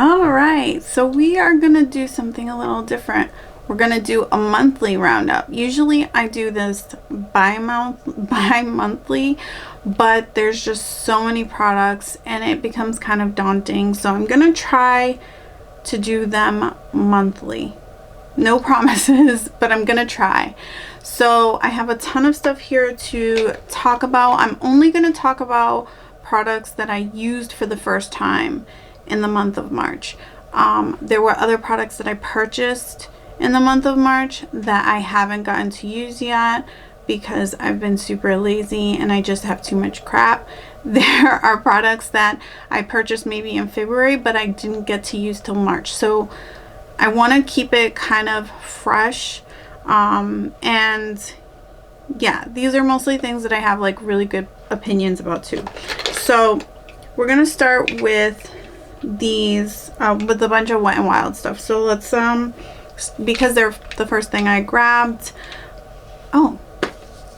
All right, so we are gonna do something a little different. We're gonna do a monthly roundup. Usually I do this bi-monthly, but there's just so many products and it becomes kind of daunting. So I'm gonna try to do them monthly. No promises, but I'm gonna try. So I have a ton of stuff here to talk about. I'm only gonna talk about products that I used for the first time in the month of March. There were other products that I purchased in the month of March that I haven't gotten to use yet because I've been super lazy and I just have too much crap. There are products that I purchased maybe in February but I didn't get to use till March, so I want to keep it kind of fresh. And yeah, these are mostly things that I have like really good opinions about too. So we're gonna start with these with a bunch of Wet n Wild stuff. So let's because they're the first thing I grabbed. Oh,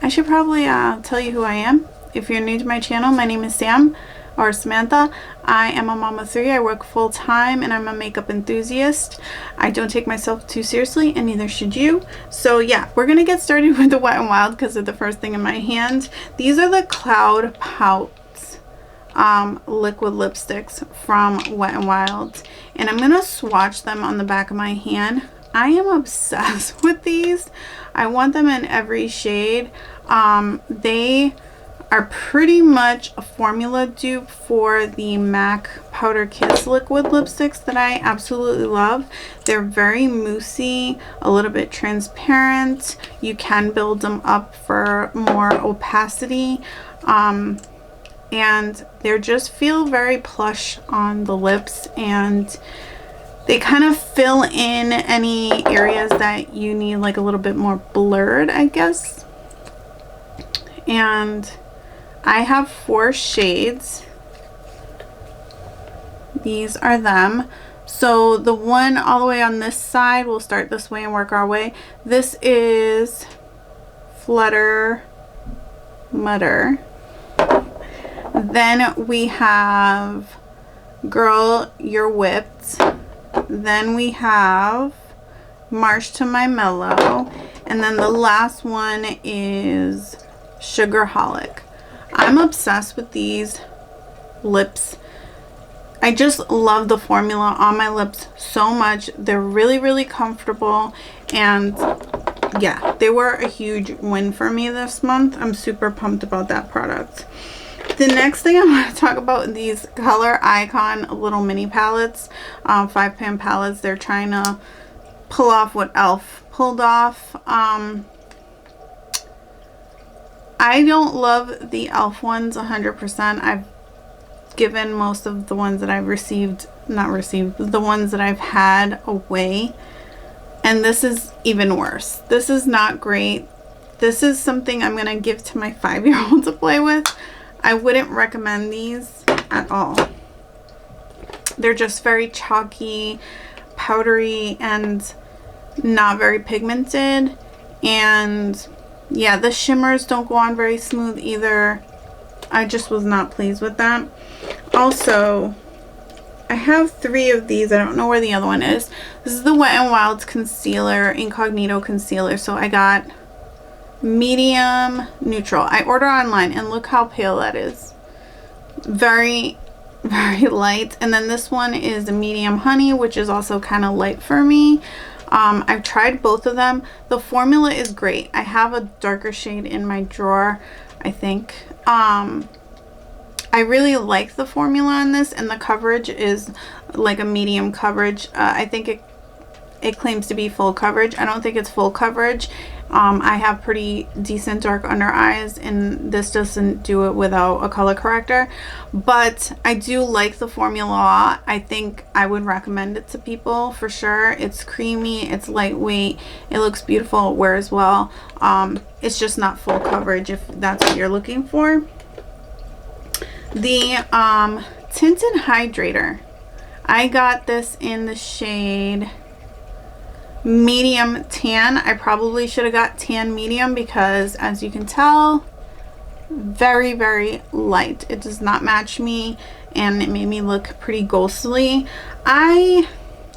I should probably tell you who I am. If you're new to my channel, my name is Sam or Samantha. I am a mom of 3. I work full-time and I'm a makeup enthusiast. I don't take myself too seriously and neither should you. So yeah, we're gonna get started with the Wet n Wild because they're the first thing in my hand. These are the Cloud Pouts liquid lipsticks from Wet n Wild, and I'm gonna swatch them on the back of my hand. I am obsessed with these. I want them in every shade. They are pretty much a formula dupe for the MAC Powder Kiss liquid lipsticks that I absolutely love. They're very moussey, a little bit transparent. You can build them up for more opacity. And they just feel very plush on the lips, and they kind of fill in any areas that you need like a little bit more blurred, I guess. And I have 4 shades. These are them. So the one all the way on this side, we'll start this way and work our way. This is Flutter Mutter. Then we have Girl, You're Whipped. Then we have March to My Mellow. And then the last one is Sugarholic. I'm obsessed with these lips. I just love the formula on my lips so much. They're really, really comfortable. And yeah, they were a huge win for me this month. I'm super pumped about that product. The next thing I want to talk about are these Color Icon little mini palettes, 5-pan palettes. They're trying to pull off what e.l.f. pulled off. I don't love the e.l.f. ones 100%. I've given most of the ones that I've the ones that I've had away. And this is even worse. This is not great. This is something I'm going to give to my 5-year-old to play with. I wouldn't recommend these at all. They're just very chalky, powdery, and not very pigmented. And yeah, the shimmers don't go on very smooth either. I just was not pleased with that. Also, I have 3 of these. I don't know where the other one is. This is the Wet n Wild concealer, Incognito concealer. So I got medium neutral. I order online and look how pale that is. Very, very light. And then this one is a medium honey, which is also kind of light for me. I've tried both of them. The formula is great. I have a darker shade in my drawer, I think. I really like the formula on this, and the coverage is like a medium coverage. I think it claims to be full coverage. I don't think it's full coverage. I have pretty decent dark under eyes, and this doesn't do it without a color corrector, but I do like the formula a lot. I think I would recommend it to people for sure. It's creamy, it's lightweight, it looks beautiful, it wears well. It's just not full coverage if that's what you're looking for. The Tinted Hydrator, I got this in the shade medium tan. I probably should have got tan medium because, as you can tell, very, very light. It does not match me, and it made me look pretty ghostly. I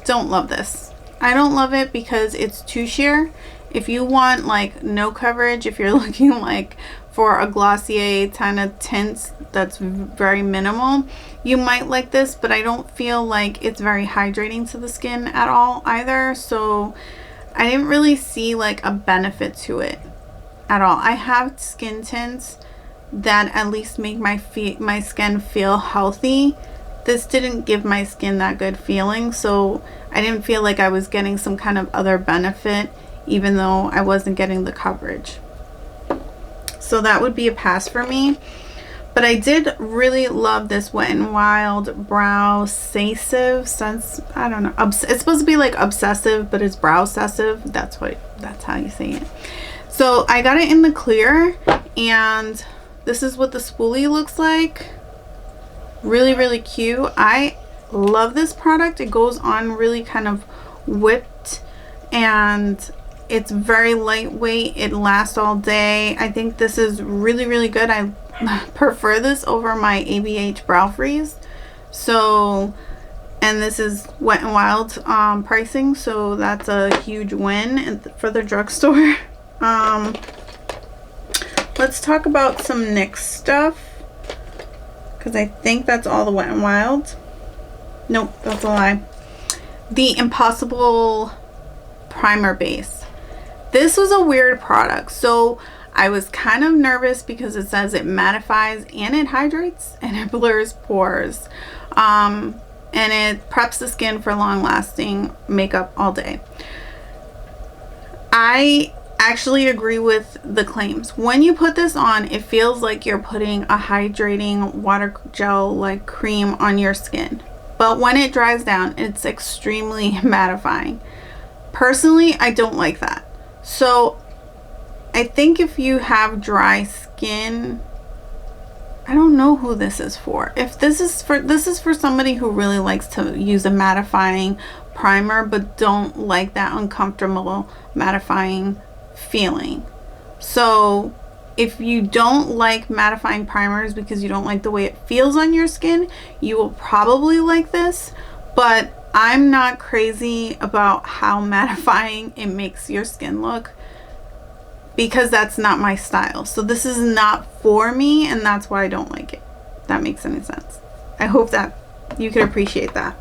don't love this. I don't love it because it's too sheer. If you want like no coverage, if you're looking like for a Glossier kind of tint that's very minimal, you might like this, but I don't feel like it's very hydrating to the skin at all either. So I didn't really see like a benefit to it at all. I have skin tints that at least make my skin feel healthy. This didn't give my skin that good feeling, so I didn't feel like I was getting some kind of other benefit, even though I wasn't getting the coverage. So that would be a pass for me. But I did really love this Wet n Wild Brow Sensitive. I don't know. It's supposed to be like obsessive, but it's brow obsessive. That's how you say it. So I got it in the clear, and this is what the spoolie looks like. Really, really cute. I love this product. It goes on really kind of whipped, and it's very lightweight. It lasts all day. I think this is really, really good. I prefer this over my ABH Brow Freeze. So, and this is Wet n Wild pricing, so that's a huge win for the drugstore. Let's talk about some NYX stuff, because I think that's all the Wet n Wild. Nope, that's a lie. The Impossible Primer Base. This was a weird product. So I was kind of nervous because it says it mattifies and it hydrates and it blurs pores. And it preps the skin for long lasting makeup all day. I actually agree with the claims. When you put this on, it feels like you're putting a hydrating water gel like cream on your skin. But when it dries down, it's extremely mattifying. Personally, I don't like that. So I think if you have dry skin, I don't know who this is for. If this is for somebody who really likes to use a mattifying primer but don't like that uncomfortable mattifying feeling. So if you don't like mattifying primers because you don't like the way it feels on your skin, you will probably like this. But I'm not crazy about how mattifying it makes your skin look, because that's not my style. So this is not for me, and that's why I don't like it. If that makes any sense. I hope that you can appreciate that.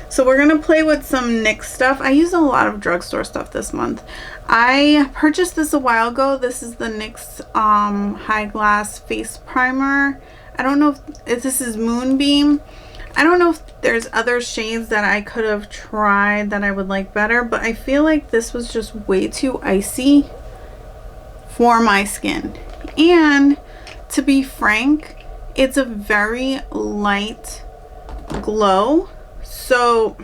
So we're gonna play with some NYX stuff. I used a lot of drugstore stuff this month. I purchased this a while ago. This is the NYX High Glass Face Primer. I don't know if this is Moonbeam. I don't know if there's other shades that I could have tried that I would like better, but I feel like this was just way too icy for my skin. And to be frank, it's a very light glow. So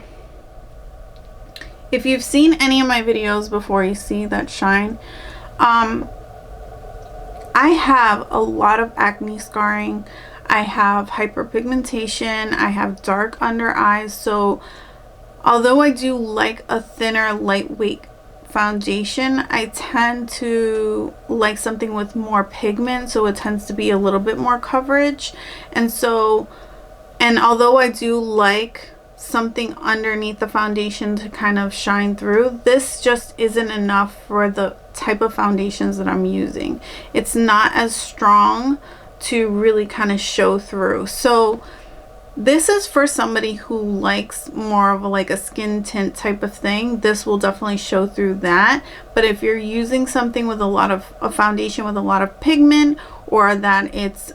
if you've seen any of my videos before, you see that shine. I have a lot of acne scarring. I have hyperpigmentation. I have dark under eyes. So although I do like a thinner, lightweight foundation, I tend to like something with more pigment, so it tends to be a little bit more coverage. And although I do like something underneath the foundation to kind of shine through, this just isn't enough for the type of foundations that I'm using. It's not as strong to really kind of show through. So this is for somebody who likes more of like a skin tint type of thing. This will definitely show through that. But if you're using something with a foundation with a lot of pigment, or that it's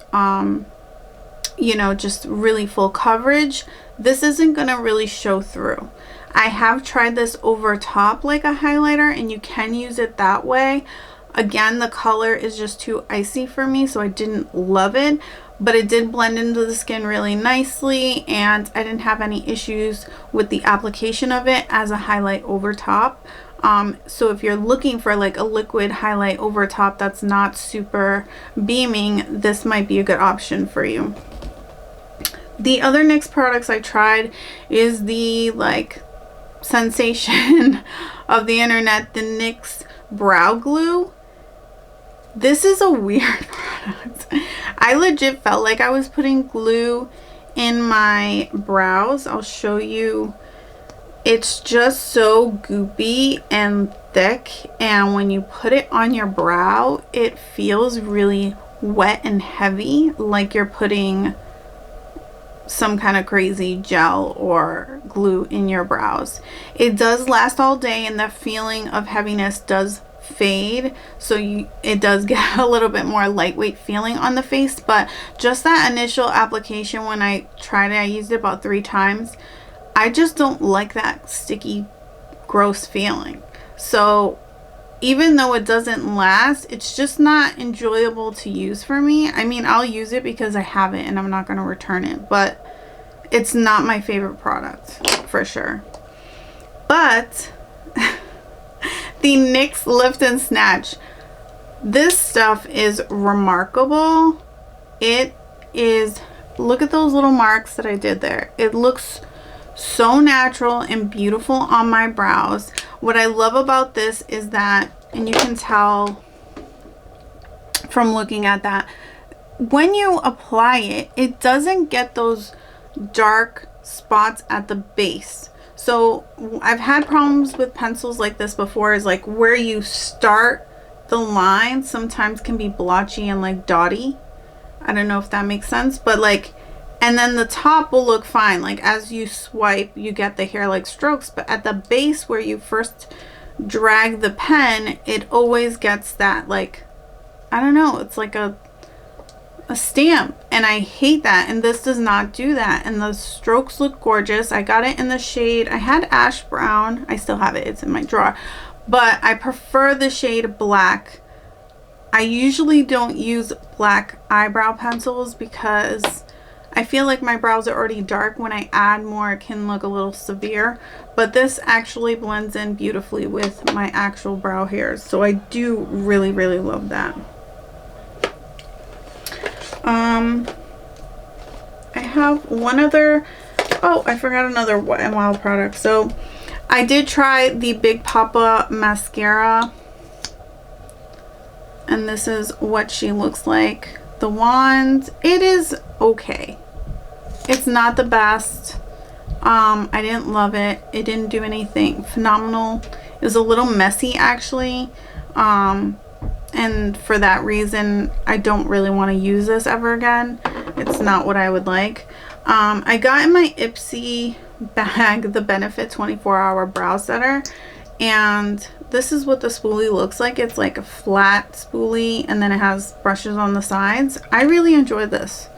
you know, just really full coverage, this isn't gonna really show through. I have tried this over top like a highlighter, and you can use it that way. Again, the color is just too icy for me, so I didn't love it, but it did blend into the skin really nicely, and I didn't have any issues with the application of it as a highlight over top. So if you're looking for like a liquid highlight over top that's not super beaming, this might be a good option for you. The other NYX products I tried is the like sensation of the internet, the NYX Brow Glue. This is a weird product. I legit felt like I was putting glue in my brows. I'll show you. It's just so goopy and thick, and when you put it on your brow, it feels really wet and heavy, like you're putting some kind of crazy gel or glue in your brows. It does last all day, and the feeling of heaviness does fade, so it does get a little bit more lightweight feeling on the face. But just that initial application, when I tried it, I used it about 3 times. I just don't like that sticky, gross feeling. So even though it doesn't last, it's just not enjoyable to use for me. I mean, I'll use it because I have it and I'm not going to return it, but it's not my favorite product for sure. But the NYX Lift and Snatch, this stuff is remarkable. It is, look at those little marks that I did there. It looks so natural and beautiful on my brows. What I love about this is that, and you can tell from looking at that, when you apply it, it doesn't get those dark spots at the base. So I've had problems with pencils like this before, is like where you start the line sometimes can be blotchy and like dotty. I don't know if that makes sense, but like, and then the top will look fine. Like as you swipe, you get the hair-like strokes, but at the base where you first drag the pen, it always gets that, like, I don't know, it's like a stamp, and I hate that. And this does not do that, and the strokes look gorgeous. I got it in the shade, I had ash brown, I still have it, it's in my drawer, but I prefer the shade black. I usually don't use black eyebrow pencils because I feel like my brows are already dark. When I add more, it can look a little severe, but this actually blends in beautifully with my actual brow hairs, so I do really, really love that. I have one other, oh, I forgot another Wet n Wild product. So I did try the Big Papa Mascara, and this is what she looks like. The wand, it is okay. It's not the best. I didn't love it. It didn't do anything phenomenal. It was a little messy actually. And for that reason, I don't really want to use this ever again. It's not what I would like. I got in my Ipsy bag the Benefit 24-Hour Brow Setter, and this is what the spoolie looks like. It's like a flat spoolie, and then it has brushes on the sides. I really enjoy this.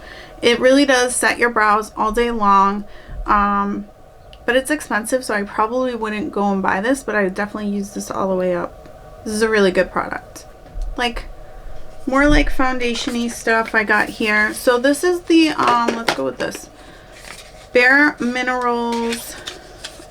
It really does set your brows all day long, but it's expensive, so I probably wouldn't go and buy this, but I would definitely use this all the way up. This is a really good product. Like, more like foundation-y stuff I got here. So this is the, let's go with this. Bare Minerals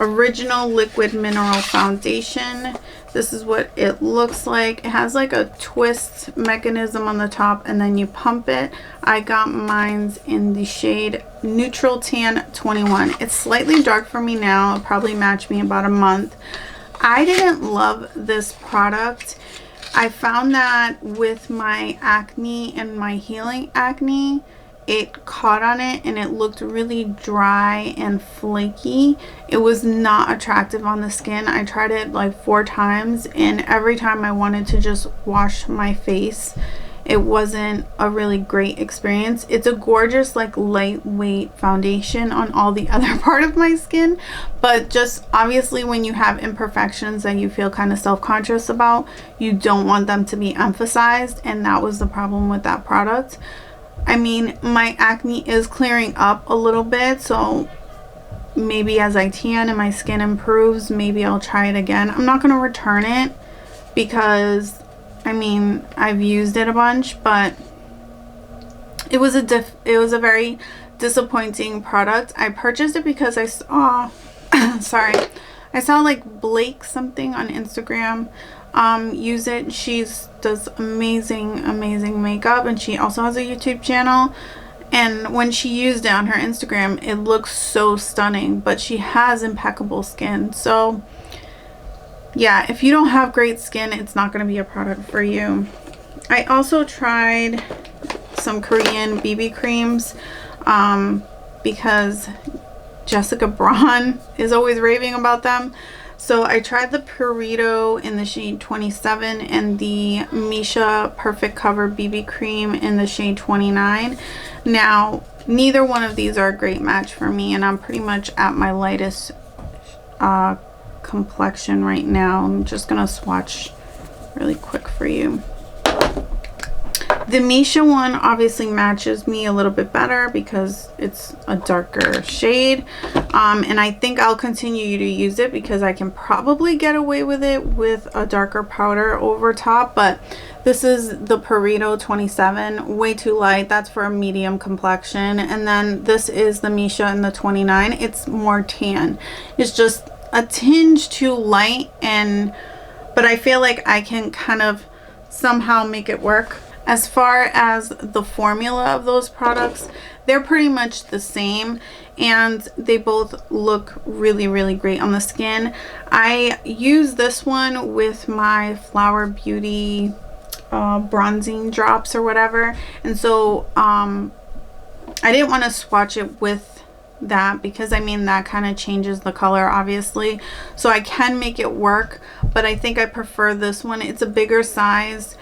Original Liquid Mineral Foundation. This is what it looks like. It has like a twist mechanism on the top, and then you pump it. I got mine's in the shade Neutral Tan 21. It's slightly dark for me now. It'll probably match me about a month. I didn't love this product. I found that with my acne and my healing acne, it caught on it and it looked really dry and flaky. It was not attractive on the skin. I tried it like 4 times, and every time I wanted to just wash my face, it wasn't a really great experience. It's a gorgeous like lightweight foundation on all the other part of my skin, but just obviously when you have imperfections that you feel kind of self-conscious about, you don't want them to be emphasized, and that was the problem with that product. I mean, my acne is clearing up a little bit, so maybe as I tan and my skin improves, maybe I'll try it again. I'm not going to return it because, I mean, I've used it a bunch, but it was a very disappointing product. I purchased it because I saw sorry, I saw like Blake something on Instagram use it. She does amazing makeup, and she also has a YouTube channel, and when she used it on her Instagram, it looks so stunning, but she has impeccable skin. So yeah, if you don't have great skin, it's not going to be a product for you. I also tried some Korean BB creams because Jessica Braun is always raving about them. So I tried the Purito in the shade 27 and the Misha Perfect Cover BB cream in the shade 29. Now, neither one of these are a great match for me, and I'm pretty much at my lightest complexion right now. I'm just gonna swatch really quick for you. The Misha one obviously matches me a little bit better because it's a darker shade, and I think I'll continue to use it because I can probably get away with it with a darker powder over top. But this is the Purito 27, way too light. That's for a medium complexion. And then this is the Misha in the 29. It's more tan. It's just a tinge too light, but I feel like I can kind of somehow make it work. As far as the formula of those products, they're pretty much the same, and they both look really, really great on the skin. I use this one with my Flower Beauty bronzing drops or whatever, and so I didn't want to swatch it with that because I mean that kind of changes the color obviously, so I can make it work, but I think I prefer this one. It's a bigger size.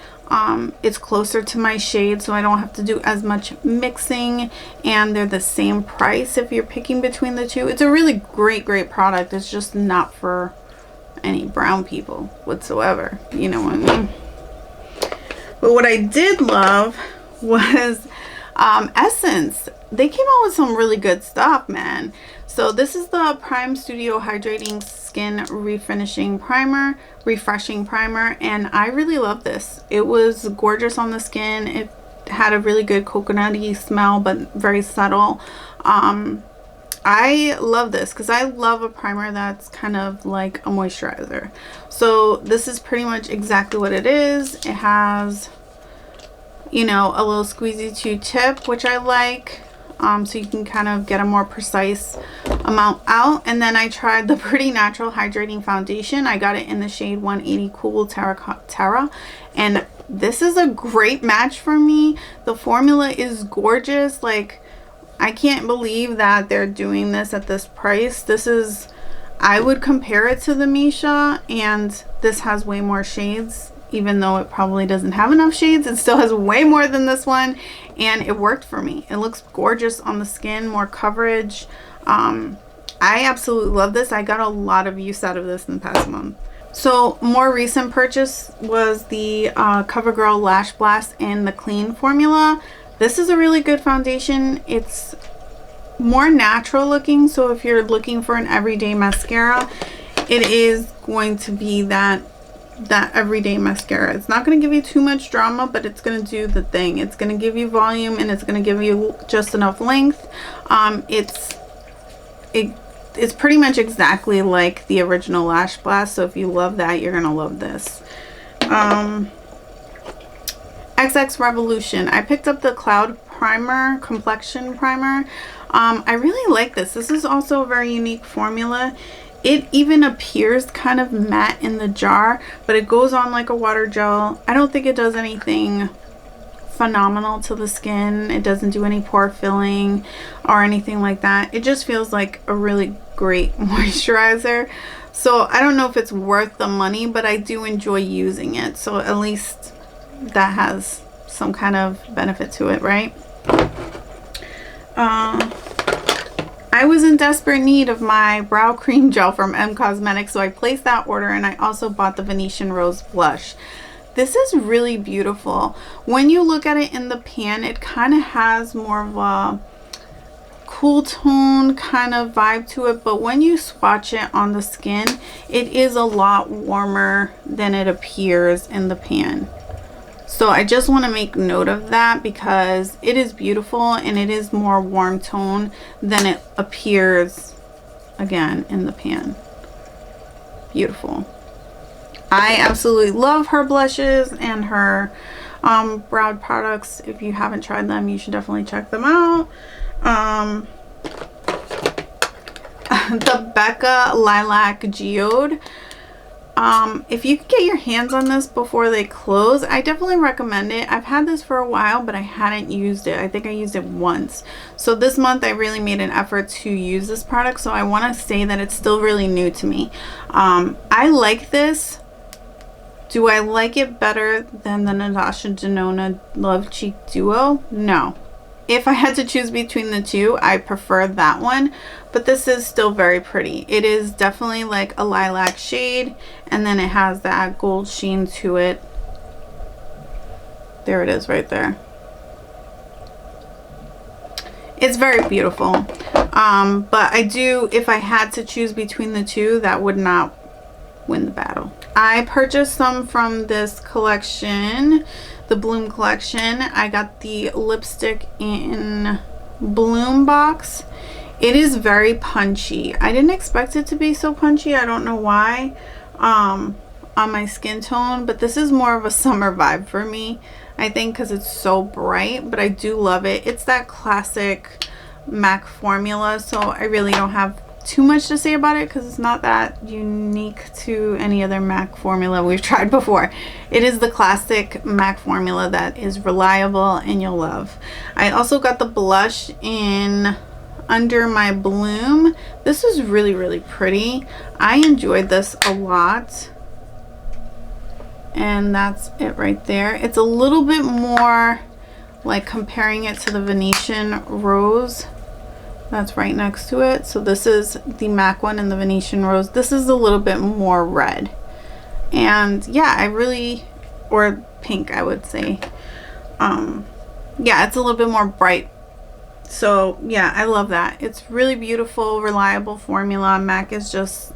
It's closer to my shade, so I don't have to do as much mixing, and they're the same price if you're picking between the two. It's a really great product. It's just not for any brown people whatsoever, you know what I mean? But what I did love was Essence. They came out with some really good stuff, man. So this is the Prime Studio Hydrating Skin Refinishing Primer, Refreshing Primer, and I really love this. It was gorgeous on the skin. It had a really good coconutty smell, but very subtle. I love this because I love a primer that's kind of like a moisturizer. So this is pretty much exactly what it is. It has, you know, a little squeezy to tip, which I like. So you can kind of get a more precise amount out. And then I tried the Pretty Natural Hydrating Foundation. I got it in the shade 180 Cool Terra, and this is a great match for me. The formula is gorgeous. Like, I can't believe that they're doing this at this price. This is, I would compare it to the Misha, and this has way more shades. Even though it probably doesn't have enough shades, it still has way more than this one, and it worked for me. It looks gorgeous on the skin, more coverage. I absolutely love this. I got a lot of use out of this in the past month. So more recent purchase was the Covergirl Lash Blast in the Clean formula. This is a really good foundation. It's more natural looking, so if you're looking for an everyday mascara, it is going to be that everyday mascara. It's not going to give you too much drama, but it's going to do the thing. It's going to give you volume, and it's going to give you just enough length. It's pretty much exactly like the original Lash Blast, so if you love that, you're going to love this. XX Revolution. I picked up the Cloud Primer, Complexion Primer. I really like this. This is also a very unique formula. It even appears kind of matte in the jar, but it goes on like a water gel. I don't think it does anything phenomenal to the skin. It doesn't do any pore filling or anything like that. It just feels like a really great moisturizer. So I don't know if it's worth the money, but I do enjoy using it. So at least that has some kind of benefit to it, right? I was in desperate need of my brow cream gel from M Cosmetics, so I placed that order, and I also bought the Venetian Rose Blush. This is really beautiful. When you look at it in the pan, it kind of has more of a cool tone kind of vibe to it, but when you swatch it on the skin, it is a lot warmer than it appears in the pan. So I just want to make note of that because it is beautiful and it is more warm tone than it appears again in the pan. Beautiful. I absolutely love her blushes and her brow products. If you haven't tried them, you should definitely check them out. The Becca Lilac Geode. If you could get your hands on this before they close, I definitely recommend it. I've had this for a while, but I hadn't used it. I think I used it once. So this month I really made an effort to use this product, so I want to say that it's still really new to me. I like this. Do I like it better than the Natasha Denona Love Cheek Duo? No. If I had to choose between the two, I prefer that one, but this is still very pretty. It is definitely like a lilac shade, and then it has that gold sheen to it. There it is right there. It's very beautiful. But I do, if I had to choose between the two, that would not win the battle. I purchased some from this collection, the Bloom collection. I got the lipstick in Bloom box. It is very punchy. I didn't expect it to be so punchy. I don't know why on my skin tone, but this is more of a summer vibe for me, I think, because it's so bright, but I do love it. It's that classic MAC formula, so I really don't have too much to say about it because it's not that unique to any other MAC formula we've tried before. It is the classic MAC formula that is reliable and you'll love. I also got the blush in Under My Bloom. This is really, really pretty. I enjoyed this a lot. And that's it right there. It's a little bit more like comparing it to the Venetian Rose that's right next to it. So this is the MAC one and the Venetian Rose. This is a little bit more red. And yeah, I really, or pink I would say. Yeah, it's a little bit more bright. So yeah, I love that. It's really beautiful, reliable formula. MAC is just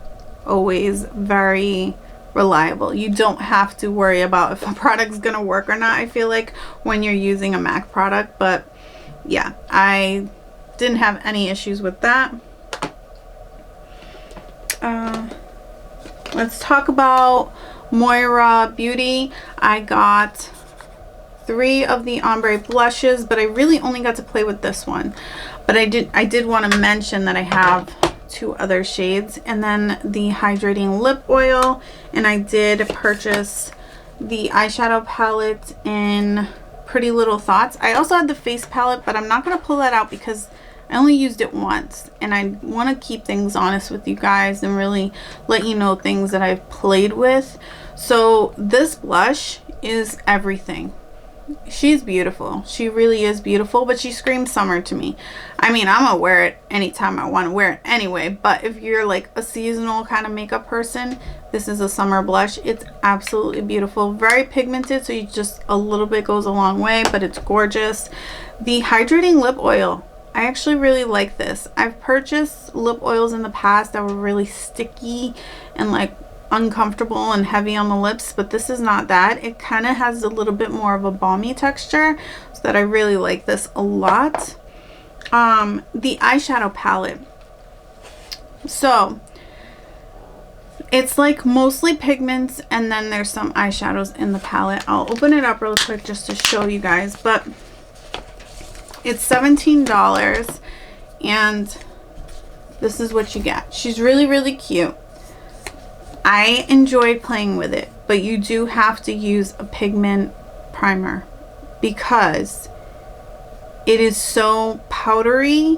always very reliable. You don't have to worry about if a product's gonna work or not, I feel like, when you're using a MAC product. But yeah, I didn't have any issues with that. Let's talk about Moira Beauty. I got 3 of the ombre blushes, but I really only got to play with this one. But I did want to mention that I have 2 other shades, and then the Hydrating Lip Oil, and I did purchase the eyeshadow palette in Pretty Little Thoughts. I also had the face palette, but I'm not going to pull that out because I only used it once, and I want to keep things honest with you guys and really let you know things that I've played with. So this blush is everything. She's beautiful. She really is beautiful, but she screams summer to me. I mean, I'm gonna wear it anytime I want to wear it anyway, but if you're like a seasonal kind of makeup person, this is a summer blush. It's absolutely beautiful. Very pigmented, so you just a little bit goes a long way, but it's gorgeous. The Hydrating Lip Oil, I actually really like this. I've purchased lip oils in the past that were really sticky and like uncomfortable and heavy on the lips, but this is not that. It kind of has a little bit more of a balmy texture, so that I really like this a lot. The eyeshadow palette, so it's like mostly pigments, and then there's some eyeshadows in the palette. I'll open it up real quick just to show you guys, but it's $17, and this is what you get. She's really, really cute. I enjoyed playing with it, but you do have to use a pigment primer because it is so powdery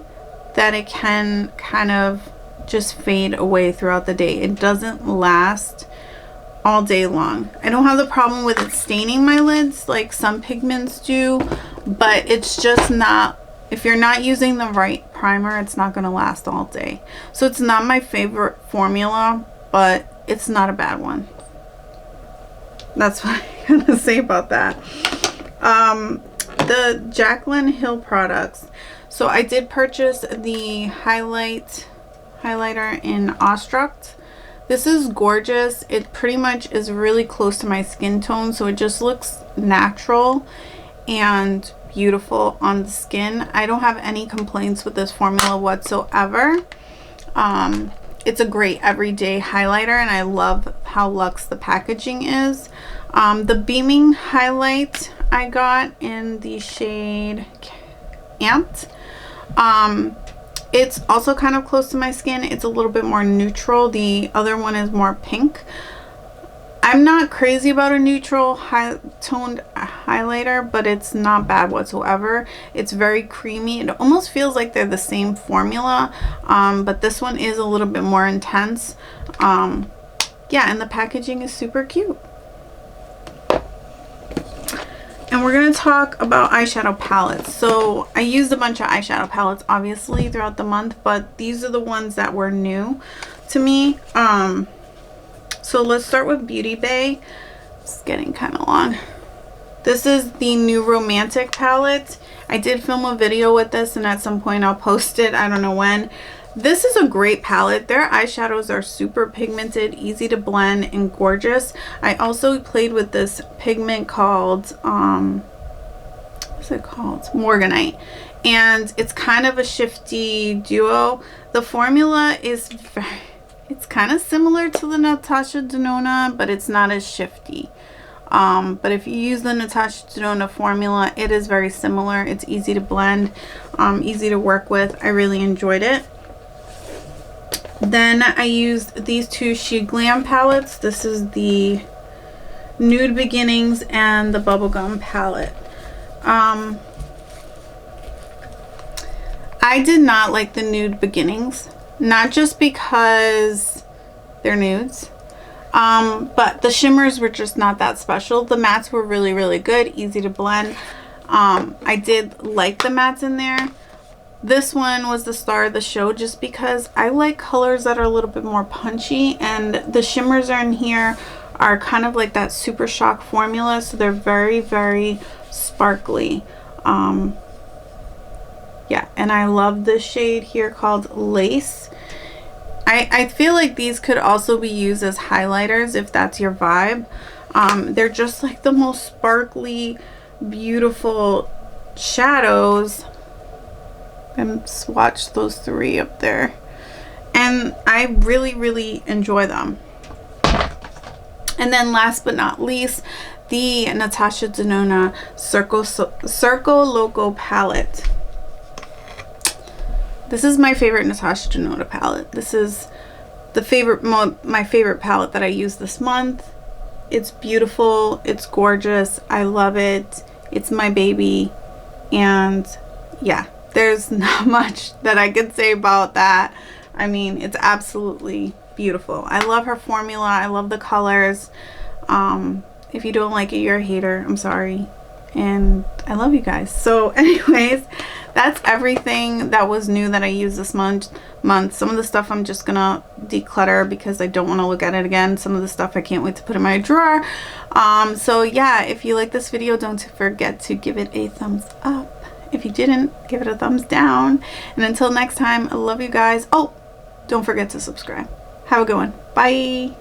that it can kind of just fade away throughout the day. It doesn't last all day long. I don't have the problem with it staining my lids like some pigments do, but it's just not, if you're not using the right primer, it's not going to last all day. So it's not my favorite formula, but it's not a bad one. That's what I'm gonna say about that. The Jaclyn Hill products. So I did purchase the highlighter in Awestruck. This is gorgeous. It pretty much is really close to my skin tone, so it just looks natural and beautiful on the skin. I don't have any complaints with this formula whatsoever. It's a great everyday highlighter, and I love how luxe the packaging is. The Beaming highlight I got in the shade Ant. It's also kind of close to my skin. It's a little bit more neutral. The other one is more pink. I'm not crazy about a neutral high toned highlighter, but it's not bad whatsoever. It's very creamy. It almost feels like they're the same formula, but this one is a little bit more intense. Yeah, and the packaging is super cute. And we're going to talk about eyeshadow palettes. So I used a bunch of eyeshadow palettes obviously throughout the month, but these are the ones that were new to me. So let's start with Beauty Bay. It's getting kind of long. This is the new Romantic palette. I did film a video with this, and at some point I'll post it. I don't know when. This is a great palette. Their eyeshadows are super pigmented, easy to blend, and gorgeous. I also played with this pigment called, what's it called? Morganite. And it's kind of a shifty duo. The formula is it's kind of similar to the Natasha Denona, but it's not as shifty. But if you use the Natasha Denona formula, it is very similar. It's easy to blend, easy to work with. I really enjoyed it. Then I used these two She Glam palettes. This is the Nude Beginnings and the Bubblegum palette. I did not like the Nude Beginnings, not just because they're nudes, but the shimmers were just not that special. The mattes were really, really good, easy to blend. I did like the mattes in there. This one was the star of the show just because I like colors that are a little bit more punchy, and the shimmers are in here are kind of like that Super Shock formula, so they're very, very sparkly. Yeah, and I love this shade here called Lace. I feel like these could also be used as highlighters if that's your vibe. They're just like the most sparkly, beautiful shadows. And swatch those three up there, and I really, really enjoy them. And then last but not least, the Natasha Denona Circo Loco palette. This is my favorite Natasha Denona palette. This is the my favorite palette that I used this month. It's beautiful, it's gorgeous, I love it, it's my baby, and yeah, there's not much that I could say about that. I mean, it's absolutely beautiful. I love her formula. I love the colors. If you don't like it, you're a hater. I'm sorry. And I love you guys. So anyways, that's everything that was new that I used this month. Some of the stuff I'm just gonna declutter because I don't want to look at it again. Some of the stuff I can't wait to put in my drawer. So yeah, if you like this video, don't forget to give it a thumbs up. If you didn't, give it a thumbs down. And until next time, I love you guys. Oh, don't forget to subscribe. Have a good one. Bye.